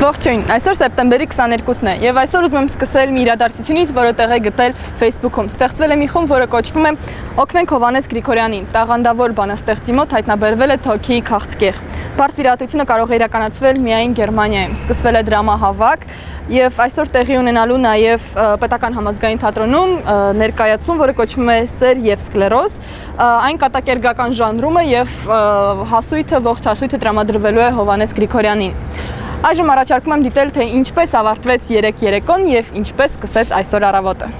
Ողջույն, այսօր սեպտեմբերի 22-ն է եւ այսօր ուզում եմ սկսել մի իրադարձությունից, որը տեղ է գտել Facebook-ում։ Ստեղծվել է մի խումբ, որը կոչվում է Օգնենք Հովհաննես Գրիգորյանին։ Տաղանդավոր բանաստեղծի մոտ հայտնաբերվել է թոքի քաղցկեղ։ Բարդ վիրահատությունը կարող է իրականացվել միայն Գերմանիայում։ Սկսվել է դրամահավաք եւ այսօր տեղի ունենալու նաեւ Պետական համազգային թատրոնում ներկայացում, որը կոչվում է Սեր եւ սկլերոզ։ Այն կատակերգական ժանրում է եւ հասույթը ողջ հասույթը տրամադրվելու է Հովհաննես Գրիգորյանին։ Այժմ առաջարկում եմ դիտել, թե ինչպես ավարտվեց երեկոն եւ ինչպես սկսեց այսօր առավոտը։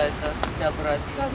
Это вся братья.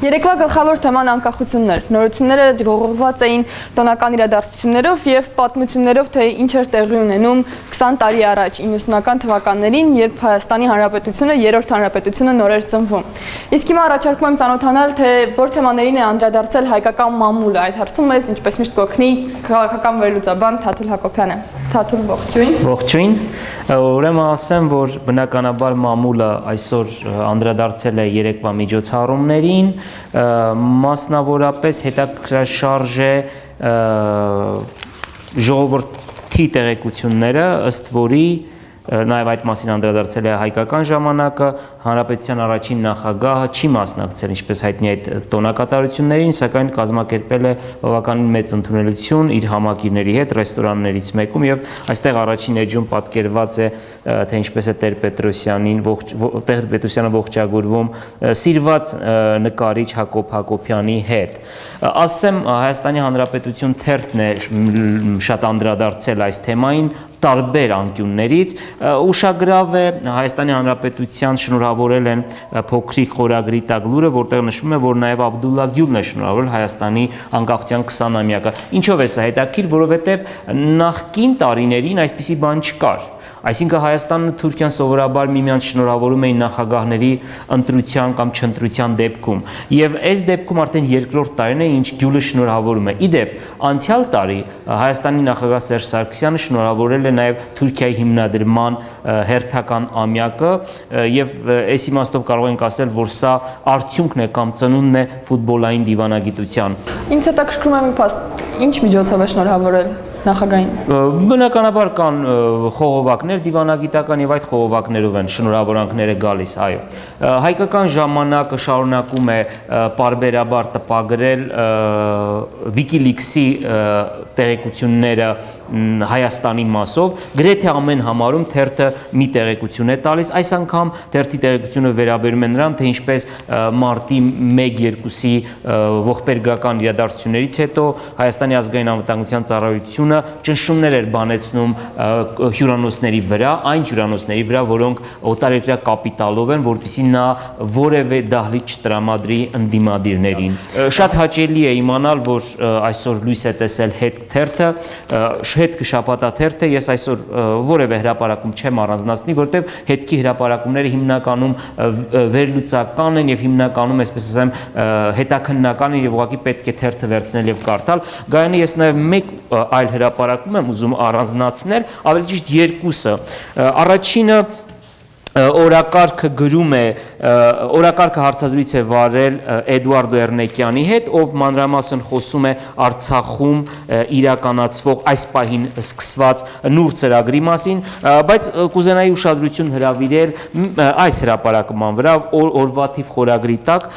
Երեկվա գլխավոր թեման անկախություններ։ Նորությունները ողողված էին տոնական իրադարձություններով եւ պատմություններով, թե ինչ էր տեղի ունենում 20 տարի առաջ 90-ական թվականներին, երբ Հայաստանի Հանրապետությունը, երրորդ հանրապետությունը նոր էր ծնվում։ Իսկ հիմա առաջարկում եմ ծանոթանալ, թե որ թեմաներին է անդրադարձել հայկական մամուլը։ Այդ հարցում մեզ ինչպես միշտ կօգնի քաղաքական վերլուծաբան Թաթուլ Հակոբյանը։ Թաթուլ, ողջույն։ Ողջույն։ Ուրեմն ասեմ, որ բնականաբար մամուլը այսօր անդրադարձել է երեկվա միջոցառումներին, մասնավորապես հետաքրքրաշարժ է ժողովրդի տեղեկությունները, ըստ որի նաև այդ մասին անդրադարձել է հայկական ժամանակը, հանրապետության առաջին նախագահը չի մասնակցել, ինչպես հայտնի այդ տոնակատարություններին, սակայն կազմակերպել է բավականին մեծ ընդունելություն իր համակիրների հետ ռեստորաններից մեկում եւ այստեղ առաջին էջում պատկերված է, թե ինչպես է Տեր-Պետրոսյանը ողջագուրվում սիրված նկարիչ Հակոբ Հակոբյանի հետ։ Ասեմ, Հայաստանի Հանրապետություն թերթն է շատ անդրադարձել այս թեմային տարբեր անկյուններից, ուշագրավ է Հայաստանի Հանրապետության շնորհավորել են փոքրիկ խորագրի տակ լուրը, որտեղ նշվում է, որ նաև Աբդուլլա Գյուլն է շնորհավորել Հայաստանի անկախության 20-ամյակը։ Ինչով է սա հետաքրքիր, որովհետև նախկին տարիներին այսպիսի բան չկար։ Այսինքն Հայաստանն ու Թուրքիան սովորաբար միմյանց շնորհավորում էին նախագահների ընտրության կամ չընտրության դեպքում։ Եվ այս դեպքում արդեն երկրորդ տարին է, ինչ Գյուլը շնորհավորում է։ Իդեպ, անցյալ տարի Հայաստանի նախագահ Սերժ Սարգսյանը շնորհավորել է նաև Թուրքիայի հիմնադրման հերթական ամյակը, եւ այս իմաստով կարող ենք ասել, որ սա արդյունքն է կամ ծնունդն է ֆուտբոլային դիվանագիտության։ Ինձ հետաքրքրում է մի փաստ, ինչ միջոցով է շնորհավորել նախագահին։ Բնականաբար կան խողովակներ դիվանագիտական եւ այդ խողովակներով են շնորհավորանքները գալիս, այո։ Հայկական ժամանակը շարունակում է պարբերաբար տպագրել WikiLeaks-ի տեղեկությունները Հայաստանի մասով, գրեթե ամեն համարում թերթը մի տեղեկություն է տալիս, այս անգամ թերթի տեղեկությունը վերաբերում է նրան, թե ինչպես մարտի 1-2-ի ողբերգական իրադարձություններից հետո Հայաստանի ազգային անվտանգության ծառայությունը ճնշումներ էր բանեցնում հյուրանոցների վրա, այն հյուրանոցների վրա, որոնք օտարերկրյա կապիտալով են, որպեսզի նա որևէ դահլիճ չտրամադրի ընդդիմադիրներին։ Շատ հաճելի է իմանալ, որ այսօր լույս է տեսել հետ թերթը, հետք շաբաթաթերթը, ես այսօր որևէ հրապարակում չեմ առանձնացնի, որտեղ հետքի հրապարակումները հիմնականում վերլուծական են եւ հիմնականում, այսպես ասեմ, հետաքննական են եւ ուղղակի պետք է թերթը վերցնել եւ կարդալ։ Գայանի ես նաեւ մեկ այլ հրապարակում եմ ուզում առանձնացնել, ավելի ճիշտ երկուսը։ Առաջինը օրակարգը գրում է օրակարգը հարցազրույց է վարել Էդուարդո Էրնեկյանի հետ, ով մանրամասն խոսում է Արցախում իրականացվող այս պահին սկսված նոր ծրագրի մասին, բայց կուզենայի ուշադրություն հրավիրել այս հրապարակման վրա օրվա թիվ խորագրի տակ,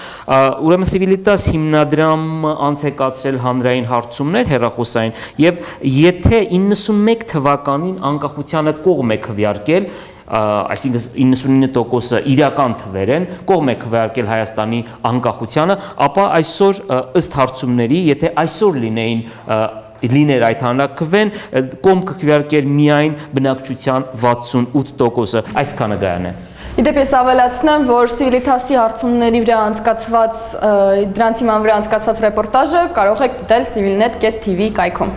ուրեմն Civitas հիմնադրամը անց է կացրել հանրային հարցումներ հեռախոսային եւ եթե 91 թվականին անկախությանը կողմ է քվեարկել այսինքն 99%-ը իրական թվեր են, կողմ է քվեարկել Հայաստանի անկախությանը, ապա այսօր ըստ հարցումների, եթե այսօր լիներ այդ հանրաքվեն, կողմ կքվեարկել միայն բնակչության 68%-ը, այսքանը գայան է։ Իդեպ ես ավելացնեմ, որ Civitas-ի հարցումների վրա անցկացված, դրանց հիման վրա անցկացված ռեպորտաժը կարող եք դիտել civilnet.tv կայքում։